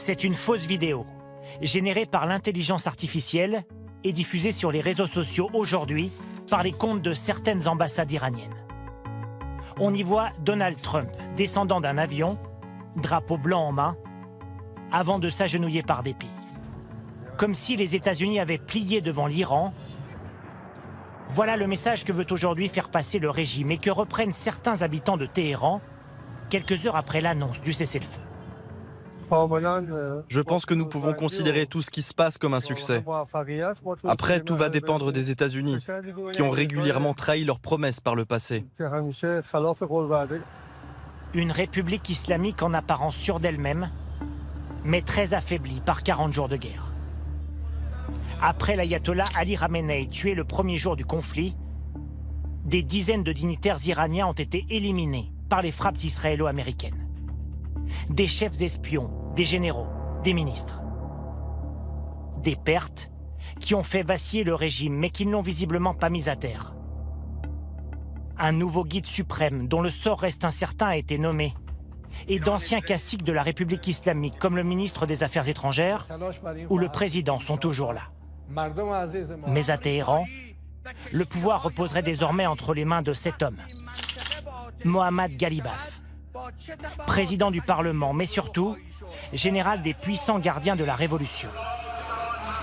C'est une fausse vidéo, générée par l'intelligence artificielle et diffusée sur les réseaux sociaux aujourd'hui par les comptes de certaines ambassades iraniennes. On y voit Donald Trump descendant d'un avion, drapeau blanc en main, avant de s'agenouiller par dépit. Comme si les États-Unis avaient plié devant l'Iran. Voilà le message que veut aujourd'hui faire passer le régime et que reprennent certains habitants de Téhéran quelques heures après l'annonce du cessez-le-feu. Je pense que nous pouvons considérer tout ce qui se passe comme un succès. Après, tout va dépendre des États-Unis, qui ont régulièrement trahi leurs promesses par le passé. Une république islamique en apparence sûre d'elle-même, mais très affaiblie par 40 jours de guerre. Après l'ayatollah Ali Khamenei tué le premier jour du conflit, des dizaines de dignitaires iraniens ont été éliminés par les frappes israélo-américaines. Des chefs espions, des généraux, des ministres. Des pertes qui ont fait vaciller le régime, mais qui ne l'ont visiblement pas mis à terre. Un nouveau guide suprême, dont le sort reste incertain, a été nommé. Et d'anciens caciques de la République islamique, comme le ministre des Affaires étrangères ou le président, sont toujours là. Mais à Téhéran, le pouvoir reposerait désormais entre les mains de cet homme, Mohammad Ghalibaf, président du Parlement, mais surtout général des puissants gardiens de la Révolution.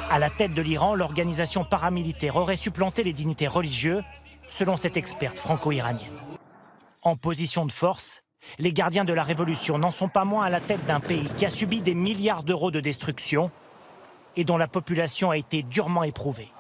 À la tête de l'Iran, l'organisation paramilitaire aurait supplanté les dignités religieux, selon cette experte franco-iranienne. En position de force, les gardiens de la Révolution n'en sont pas moins à la tête d'un pays qui a subi des milliards d'euros de destruction et dont la population a été durement éprouvée.